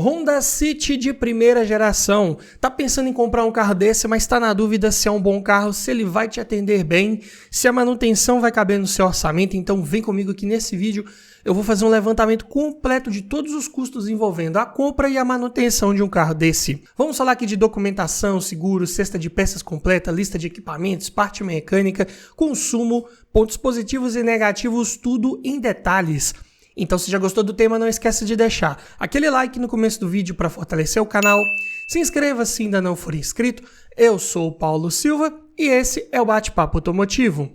Honda City de primeira geração. Tá pensando em comprar um carro desse, mas tá na dúvida se é um bom carro, se ele vai te atender bem, se a manutenção vai caber no seu orçamento? Então vem comigo que nesse vídeo eu vou fazer um levantamento completo de todos os custos envolvendo a compra e a manutenção de um carro desse. Vamos falar aqui de documentação, seguro, cesta de peças completa, lista de equipamentos, parte mecânica, consumo, pontos positivos e negativos, tudo em detalhes. Então, se já gostou do tema, não esqueça de deixar aquele like no começo do vídeo para fortalecer o canal. Se inscreva se ainda não for inscrito. Eu sou o Paulo Silva e esse é o Bate-Papo Automotivo.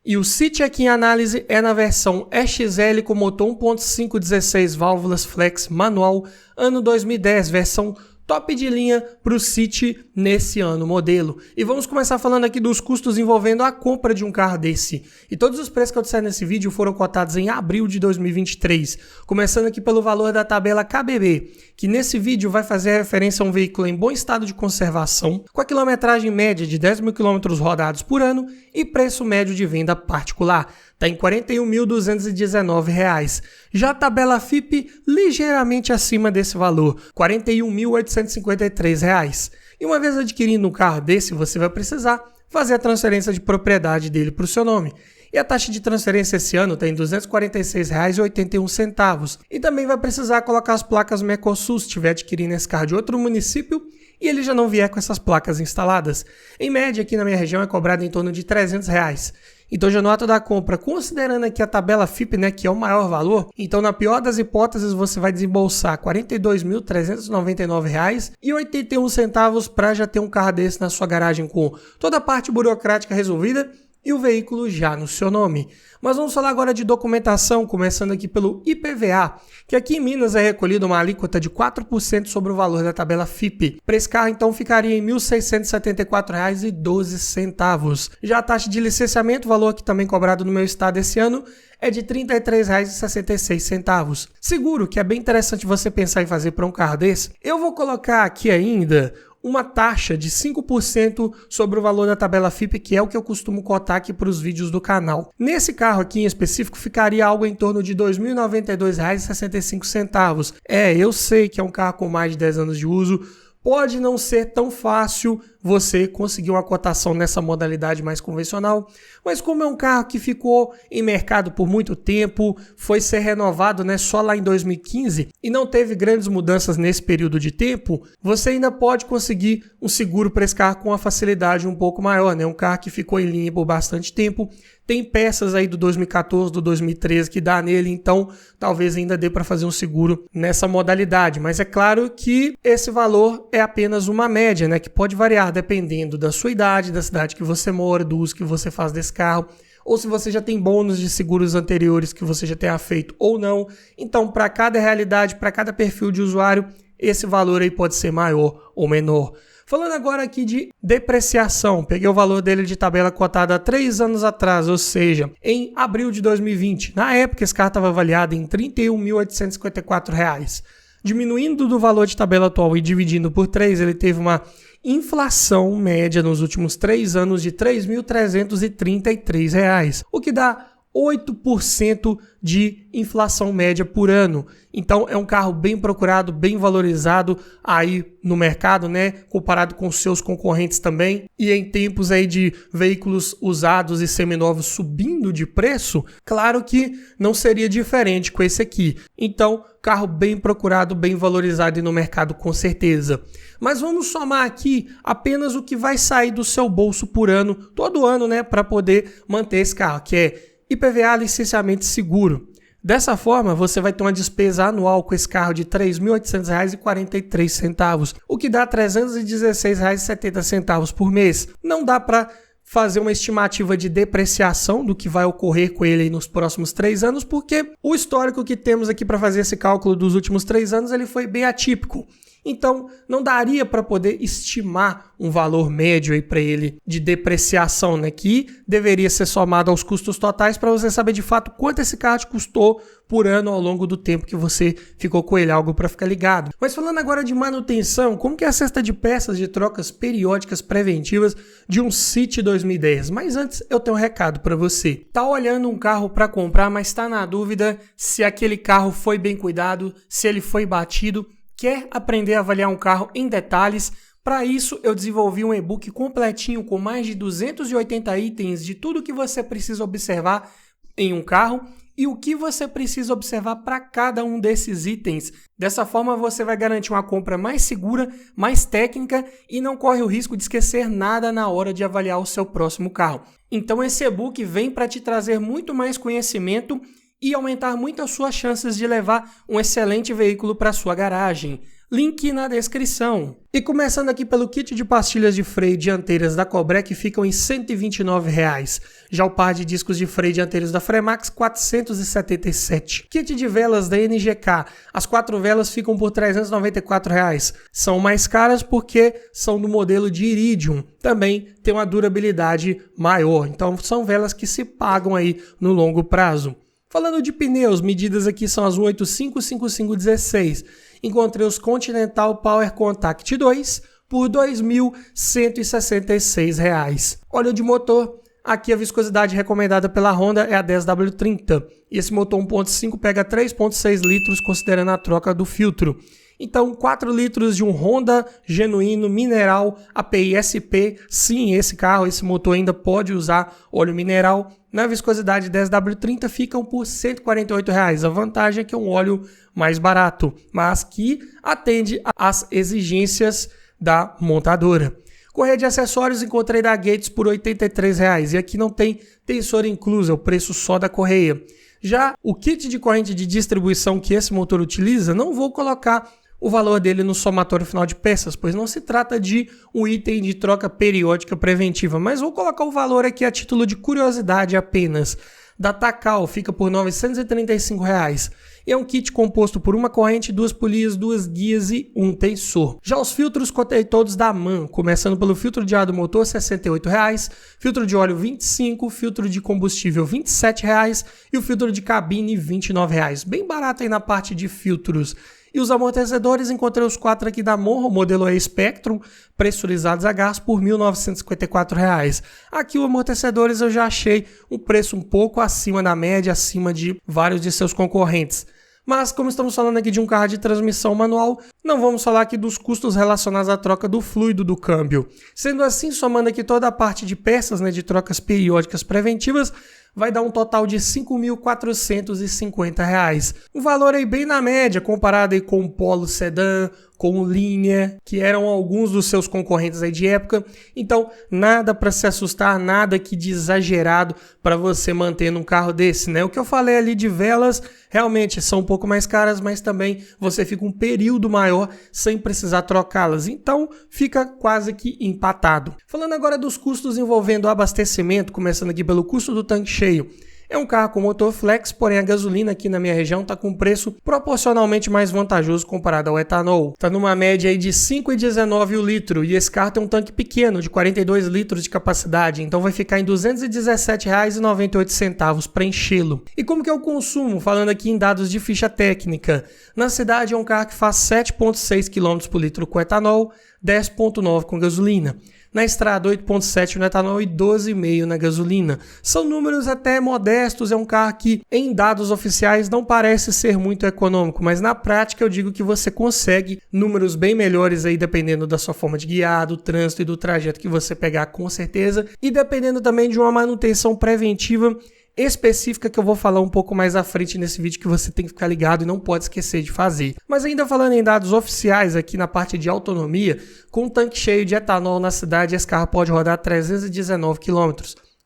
E o City aqui em análise é na versão EXL com motor 1.5 16 válvulas flex manual, ano 2010, versão top de linha para o City nesse ano modelo. E vamos começar falando aqui dos custos envolvendo a compra de um carro desse. E todos os preços que eu disser nesse vídeo foram cotados em abril de 2023. Começando aqui pelo valor da tabela KBB, que nesse vídeo vai fazer referência a um veículo em bom estado de conservação, com a quilometragem média de 10 mil quilômetros rodados por ano e preço médio de venda particular. Está em R$ 41.219. Já a tabela FIPE ligeiramente acima desse valor, R$ 41.853. E uma vez adquirindo um carro desse, você vai precisar fazer a transferência de propriedade dele para o seu nome. E a taxa de transferência esse ano está em R$ 246,81. E também vai precisar colocar as placas Mercosul se estiver adquirindo esse carro de outro município e ele já não vier com essas placas instaladas. Em média, aqui na minha região é cobrado em torno de R$ 300. Então já no ato da compra, considerando aqui a tabela FIPE, né, que é o maior valor, então na pior das hipóteses você vai desembolsar R$ 42.399,81 para já ter um carro desse na sua garagem com toda a parte burocrática resolvida e o veículo já no seu nome. Mas vamos falar agora de documentação, começando aqui pelo IPVA, que aqui em Minas é recolhido uma alíquota de 4% sobre o valor da tabela FIPE. Para esse carro, então, ficaria em R$ 1.674,12. Já a taxa de licenciamento, valor que também cobrado no meu estado esse ano, é de R$ 33,66. Seguro, que é bem interessante você pensar em fazer para um carro desse. Eu vou colocar aqui ainda uma taxa de 5% sobre o valor da tabela FIPE, que é o que eu costumo cotar aqui para os vídeos do canal. Nesse carro aqui em específico, ficaria algo em torno de R$ 2.092,65. Eu sei que é um carro com mais de 10 anos de uso, pode não ser tão fácil você conseguir uma cotação nessa modalidade mais convencional, mas como é um carro que ficou em mercado por muito tempo, foi ser renovado, né, só lá em 2015 e não teve grandes mudanças nesse período de tempo, você ainda pode conseguir um seguro para esse carro com uma facilidade um pouco maior, né? Um carro que ficou em linha por bastante tempo, tem peças aí do 2014, do 2013 que dá nele, então talvez ainda dê para fazer um seguro nessa modalidade, mas é claro que esse valor é apenas uma média, né, que pode variar dependendo da sua idade, da cidade que você mora, do uso que você faz desse carro, ou se você já tem bônus de seguros anteriores que você já tenha feito ou não. Então, para cada realidade, para cada perfil de usuário, esse valor aí pode ser maior ou menor. Falando agora aqui de depreciação, peguei o valor dele de tabela cotada há 3 anos atrás, ou seja, em abril de 2020. Na época, esse carro estava avaliado em R$ 31.854. Diminuindo do valor de tabela atual e dividindo por 3, ele teve uma inflação média nos últimos 3 anos de R$ 3.333, o que dá 8% de inflação média por ano. Então é um carro bem procurado, bem valorizado aí no mercado, né? Comparado com seus concorrentes também. E em tempos aí de veículos usados e seminovos subindo de preço, claro que não seria diferente com esse aqui. Então, carro bem procurado, bem valorizado no mercado com certeza. Mas vamos somar aqui apenas o que vai sair do seu bolso por ano, todo ano, né? Para poder manter esse carro, que é IPVA, licenciamento e seguro. Dessa forma, você vai ter uma despesa anual com esse carro de R$ 3.800,43, o que dá R$ 316,70 por mês. Não dá para fazer uma estimativa de depreciação do que vai ocorrer com ele nos próximos 3 anos, porque o histórico que temos aqui para fazer esse cálculo dos últimos 3 anos ele foi bem atípico. Então, não daria para poder estimar um valor médio aí para ele de depreciação, né, que deveria ser somado aos custos totais para você saber de fato quanto esse carro te custou por ano ao longo do tempo que você ficou com ele, algo para ficar ligado. Mas falando agora de manutenção, como que é a cesta de peças de trocas periódicas preventivas de um City 2010? Mas antes eu tenho um recado para você. Tá olhando um carro para comprar, mas está na dúvida se aquele carro foi bem cuidado, se ele foi batido, quer aprender a avaliar um carro em detalhes? Para isso, eu desenvolvi um e-book completinho com mais de 280 itens de tudo que você precisa observar em um carro e o que você precisa observar para cada um desses itens. Dessa forma, você vai garantir uma compra mais segura, mais técnica e não corre o risco de esquecer nada na hora de avaliar o seu próximo carro. Então, esse e-book vem para te trazer muito mais conhecimento e aumentar muito as suas chances de levar um excelente veículo para sua garagem. Link na descrição. E começando aqui pelo kit de pastilhas de freio dianteiras da Cobrec, que ficam em R$ 129,00. Já o par de discos de freio dianteiros da Fremax, R$ 477. Kit de velas da NGK. As 4 velas ficam por R$ 394,00. São mais caras porque são do modelo de Iridium. Também tem uma durabilidade maior. Então são velas que se pagam aí no longo prazo. Falando de pneus, medidas aqui são as 185/55/16. Encontrei os Continental Power Contact 2 por R$ 2.166. Óleo de motor, aqui a viscosidade recomendada pela Honda é a 10W30. E esse motor 1.5 pega 3.6 litros considerando a troca do filtro. Então, 4 litros de um Honda genuíno mineral API SP. Sim, esse carro, esse motor ainda pode usar óleo mineral. Na viscosidade 10W30 ficam por R$ 148,00. A vantagem é que é um óleo mais barato, mas que atende às exigências da montadora. Correia de acessórios encontrei da Gates por R$ 83,00. E aqui não tem tensor incluso, é o preço só da correia. Já o kit de corrente de distribuição que esse motor utiliza, não vou colocar o valor dele no somatório final de peças, pois não se trata de um item de troca periódica preventiva, mas vou colocar o valor aqui a título de curiosidade apenas. Da Takal fica por R$ 935,00 e é um kit composto por uma corrente, 2 polias, 2 guias e um tensor. Já os filtros cotei todos da MAN, começando pelo filtro de ar do motor R$ 68,00, filtro de óleo R$ 25,00, filtro de combustível R$ 27,00 e o filtro de cabine R$ 29,00. Bem barato aí na parte de filtros. E os amortecedores, encontrei os 4 aqui da Monro, modelo E-Spectrum, pressurizados a gás por R$ 1.954,00. Aqui os amortecedores eu já achei um preço um pouco acima da média, acima de vários de seus concorrentes. Mas como estamos falando aqui de um carro de transmissão manual, não vamos falar aqui dos custos relacionados à troca do fluido do câmbio. Sendo assim, somando aqui toda a parte de peças, né, de trocas periódicas preventivas, vai dar um total de R$ 5.450. Um valor aí bem na média, comparado aí com o Polo Sedan, com o Linea, que eram alguns dos seus concorrentes aí de época. Então, nada para se assustar, nada que de exagerado para você manter num carro desse, né? O que eu falei ali de velas, realmente são um pouco mais caras, mas também você fica um período maior sem precisar trocá-las. Então, fica quase que empatado. Falando agora dos custos envolvendo abastecimento, começando aqui pelo custo do tanque cheio. É um carro com motor flex, porém a gasolina aqui na minha região está com preço proporcionalmente mais vantajoso comparado ao etanol. Está numa média aí de R$ 5,19 o litro e esse carro tem um tanque pequeno de 42 litros de capacidade, então vai ficar em R$ 217,98 para enchê-lo. E como que é o consumo? Falando aqui em dados de ficha técnica. Na cidade é um carro que faz 7,6 km por litro com etanol, 10,9 com gasolina. Na estrada, 8,7 no etanol e 12,5 na gasolina. São números até modestos, é um carro que em dados oficiais não parece ser muito econômico, mas na prática eu digo que você consegue números bem melhores aí dependendo da sua forma de guiar, do trânsito e do trajeto que você pegar com certeza, e dependendo também de uma manutenção preventiva específica que eu vou falar um pouco mais à frente nesse vídeo que você tem que ficar ligado e não pode esquecer de fazer. Mas ainda falando em dados oficiais aqui na parte de autonomia, com um tanque cheio de etanol na cidade, esse carro pode rodar 319 km,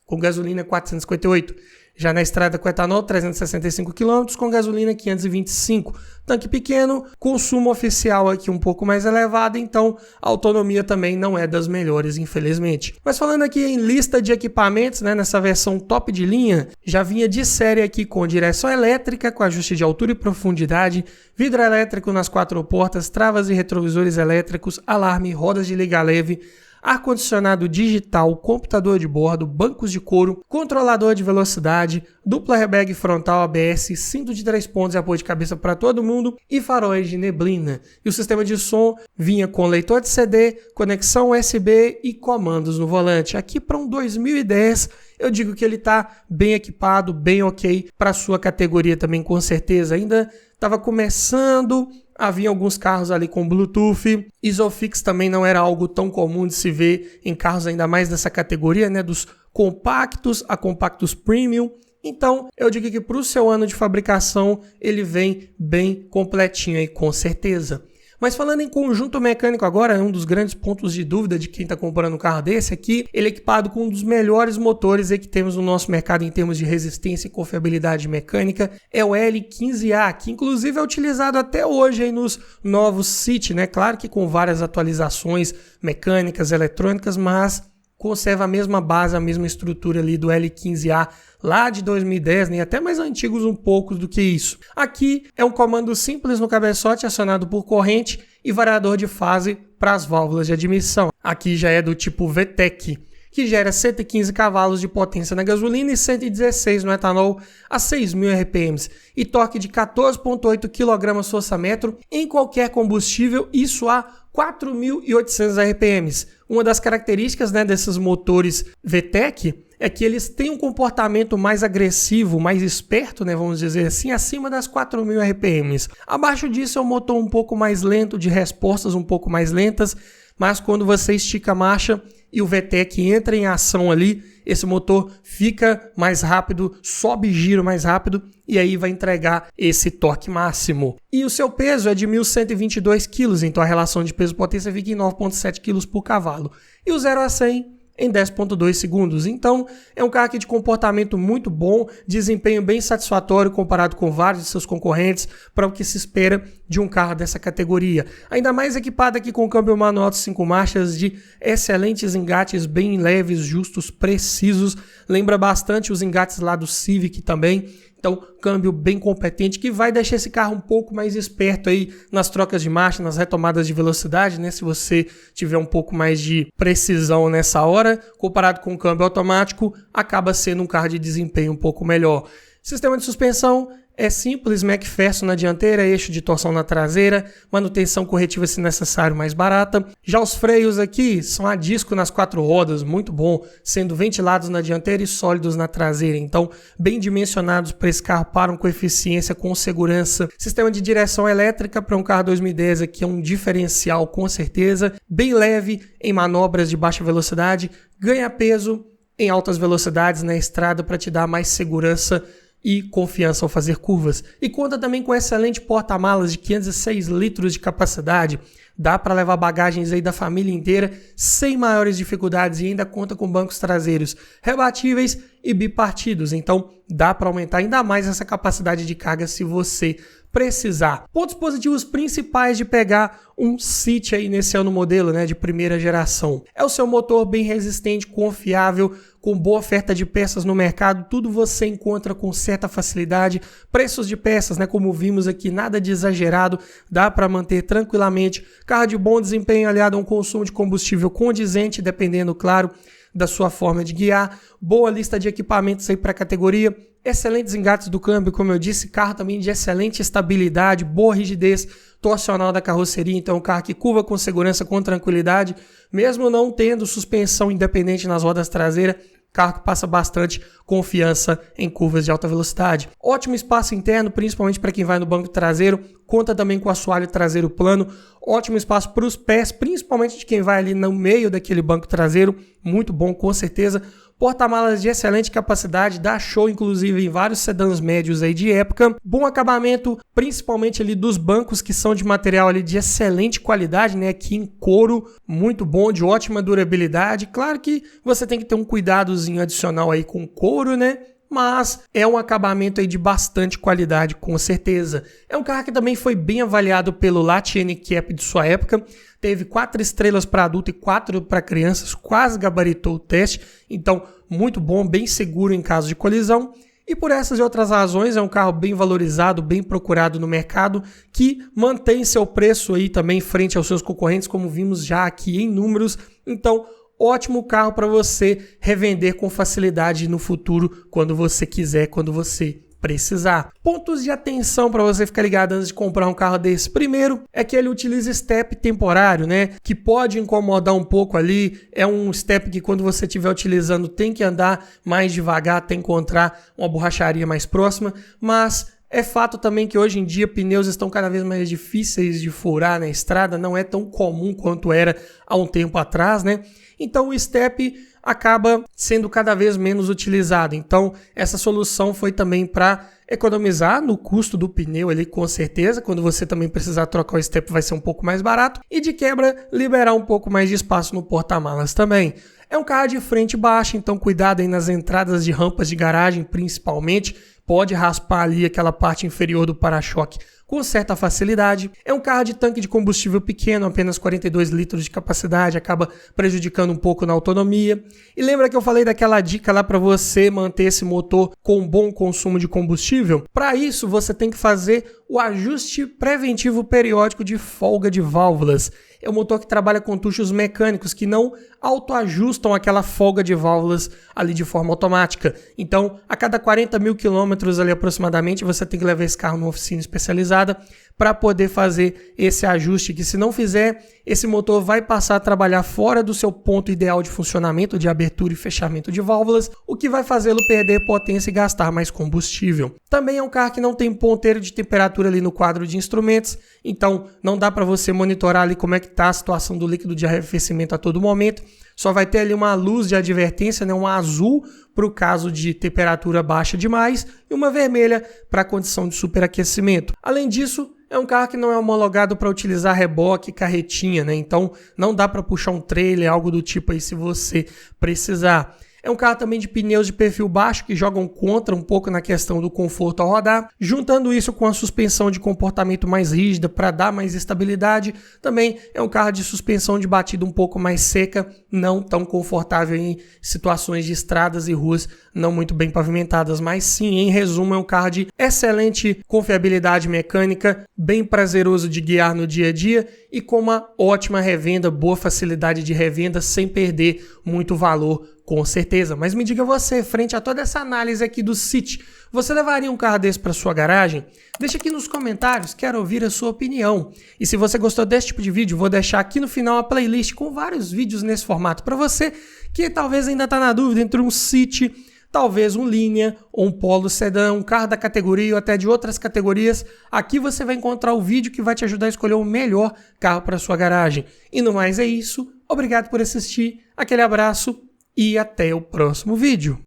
com gasolina 458. Já na estrada com etanol, 365 km, com gasolina 525. Tanque pequeno, consumo oficial aqui um pouco mais elevado, então a autonomia também não é das melhores, infelizmente. Mas falando aqui em lista de equipamentos, né, nessa versão top de linha, já vinha de série aqui com direção elétrica, com ajuste de altura e profundidade, vidro elétrico nas 4 portas, travas e retrovisores elétricos, alarme, rodas de liga leve, ar-condicionado digital, computador de bordo, bancos de couro, controlador de velocidade, dupla airbag frontal ABS, cinto de 3 pontos e apoio de cabeça para todo mundo e faróis de neblina. E o sistema de som vinha com leitor de CD, conexão USB e comandos no volante. Aqui para um 2010, eu digo que ele está bem equipado, bem ok para sua categoria também, com certeza. Ainda estava começando. Havia alguns carros ali com Bluetooth. Isofix também não era algo tão comum de se ver em carros ainda mais dessa categoria, né? Dos compactos a compactos premium. Então, eu digo que para o seu ano de fabricação, ele vem bem completinho aí, com certeza. Mas falando em conjunto mecânico agora, um dos grandes pontos de dúvida de quem está comprando um carro desse aqui, ele é equipado com um dos melhores motores aí que temos no nosso mercado em termos de resistência e confiabilidade mecânica, é o L15A, que inclusive é utilizado até hoje aí nos novos City, né? Claro que com várias atualizações mecânicas, eletrônicas, mas conserva a mesma base, a mesma estrutura ali do L15A lá de 2010, né? Até mais antigos um pouco do que isso. Aqui é um comando simples no cabeçote acionado por corrente e variador de fase para as válvulas de admissão. Aqui já é do tipo VTEC, que gera 115 cavalos de potência na gasolina e 116 no etanol a 6.000 RPM e torque de 14,8 kgfm em qualquer combustível, isso a 4.800 RPM. Uma das características, né, desses motores VTEC é que eles têm um comportamento mais agressivo, mais esperto, né, vamos dizer assim, acima das 4.000 RPM. Abaixo disso é um motor um pouco mais lento, de respostas um pouco mais lentas, mas quando você estica a marcha e o VTEC entra em ação ali, esse motor fica mais rápido, sobe giro mais rápido e aí vai entregar esse torque máximo. E o seu peso é de 1.122 kg, então a relação de peso-potência fica em 9,7 kg por cavalo. E o 0 a 100 em 10,2 segundos. Então, é um carro aqui de comportamento muito bom, desempenho bem satisfatório comparado com vários de seus concorrentes para o que se espera de um carro dessa categoria. Ainda mais equipado aqui com câmbio manual de 5 marchas de excelentes engates bem leves, justos, precisos. Lembra bastante os engates lá do Civic também. Então, câmbio bem competente que vai deixar esse carro um pouco mais esperto aí nas trocas de marcha, nas retomadas de velocidade, né? Se você tiver um pouco mais de precisão nessa hora, comparado com o câmbio automático, acaba sendo um carro de desempenho um pouco melhor. Sistema de suspensão é simples, McPherson na dianteira, eixo de torção na traseira, manutenção corretiva se necessário mais barata. Já os freios aqui são a disco nas 4 rodas, muito bom, sendo ventilados na dianteira e sólidos na traseira. Então, bem dimensionados para esse carro, param com eficiência, com segurança. Sistema de direção elétrica para um carro 2010 aqui é um diferencial com certeza. Bem leve em manobras de baixa velocidade, ganha peso em altas velocidades na estrada para te dar mais segurança e confiança ao fazer curvas. E conta também com excelente porta-malas de 506 litros de capacidade. Dá para levar bagagens aí da família inteira sem maiores dificuldades e ainda conta com bancos traseiros rebatíveis e bipartidos. Então dá para aumentar ainda mais essa capacidade de carga se você precisar. Pontos positivos principais de pegar um City aí nesse ano modelo, né, de primeira geração. É o seu motor bem resistente, confiável, com boa oferta de peças no mercado, tudo você encontra com certa facilidade. Preços de peças, né, como vimos aqui, nada de exagerado, dá para manter tranquilamente. Carro de bom desempenho aliado a um consumo de combustível condizente, dependendo, claro, da sua forma de guiar. Boa lista de equipamentos aí para a categoria. Excelentes engates do câmbio, como eu disse, carro também de excelente estabilidade, boa rigidez torcional da carroceria, então um carro que curva com segurança, com tranquilidade, mesmo não tendo suspensão independente nas rodas traseiras, carro que passa bastante confiança em curvas de alta velocidade. Ótimo espaço interno, principalmente para quem vai no banco traseiro, conta também com assoalho traseiro plano, ótimo espaço para os pés, principalmente de quem vai ali no meio daquele banco traseiro, muito bom com certeza. Porta-malas de excelente capacidade, dá show inclusive em vários sedãs médios aí de época. Bom acabamento, principalmente ali dos bancos que são de material ali de excelente qualidade, né? Aqui em couro, muito bom, de ótima durabilidade. Claro que você tem que ter um cuidadozinho adicional aí com couro, né? mas é um acabamento aí de bastante qualidade, com certeza. É um carro que também foi bem avaliado pelo Latte NCAP de sua época, teve 4 estrelas para adulto e 4 para crianças, quase gabaritou o teste, então muito bom, bem seguro em caso de colisão. E por essas e outras razões, é um carro bem valorizado, bem procurado no mercado, que mantém seu preço aí também frente aos seus concorrentes, como vimos já aqui em números. Então, ótimo carro para você revender com facilidade no futuro, quando você quiser, quando você precisar. Pontos de atenção para você ficar ligado antes de comprar um carro desse. Primeiro é que ele utiliza step temporário, né? Que pode incomodar um pouco ali. É um step que quando você estiver utilizando tem que andar mais devagar até encontrar uma borracharia mais próxima, mas é fato também que hoje em dia pneus estão cada vez mais difíceis de furar na estrada, não é tão comum quanto era há um tempo atrás, né? Então o step acaba sendo cada vez menos utilizado. Então essa solução foi também para economizar no custo do pneu ali, com certeza. Quando você também precisar trocar o step vai ser um pouco mais barato e de quebra liberar um pouco mais de espaço no porta-malas também. É um carro de frente baixa, então cuidado aí nas entradas de rampas de garagem principalmente. Pode raspar ali aquela parte inferior do para-choque com certa facilidade. É um carro de tanque de combustível pequeno, apenas 42 litros de capacidade, acaba prejudicando um pouco na autonomia. E lembra que eu falei daquela dica lá para você manter esse motor com bom consumo de combustível? Para isso, você tem que fazer o ajuste preventivo periódico de folga de válvulas. É um motor que trabalha com tuchos mecânicos que não autoajustam aquela folga de válvulas ali de forma automática. Então, a cada 40 mil quilômetros ali aproximadamente, você tem que levar esse carro numa oficina especializada para poder fazer esse ajuste, que se não fizer, esse motor vai passar a trabalhar fora do seu ponto ideal de funcionamento, de abertura e fechamento de válvulas, o que vai fazê-lo perder potência e gastar mais combustível. Também é um carro que não tem ponteiro de temperatura ali no quadro de instrumentos, então não dá para você monitorar ali como é que está a situação do líquido de arrefecimento a todo momento. Só vai ter ali uma luz de advertência, né, um azul para o caso de temperatura baixa demais e uma vermelha para a condição de superaquecimento. Além disso, é um carro que não é homologado para utilizar reboque e carretinha, né? Então não dá para puxar um trailer, algo do tipo aí se você precisar. É um carro também de pneus de perfil baixo que jogam contra um pouco na questão do conforto ao rodar. Juntando isso com a suspensão de comportamento mais rígida para dar mais estabilidade, também é um carro de suspensão de batida um pouco mais seca, não tão confortável em situações de estradas e ruas não muito bem pavimentadas, mas sim, em resumo, é um carro de excelente confiabilidade mecânica, bem prazeroso de guiar no dia a dia e com uma ótima revenda, boa facilidade de revenda sem perder muito valor, com certeza. Mas me diga você, frente a toda essa análise aqui do City, você levaria um carro desse para sua garagem? Deixa aqui nos comentários, quero ouvir a sua opinião. E se você gostou desse tipo de vídeo, vou deixar aqui no final a playlist com vários vídeos nesse formato para você que talvez ainda está na dúvida entre um City, talvez um Linea ou um Polo Sedã, um carro da categoria ou até de outras categorias. Aqui você vai encontrar o vídeo que vai te ajudar a escolher o melhor carro para sua garagem. E no mais é isso, obrigado por assistir, aquele abraço e até o próximo vídeo.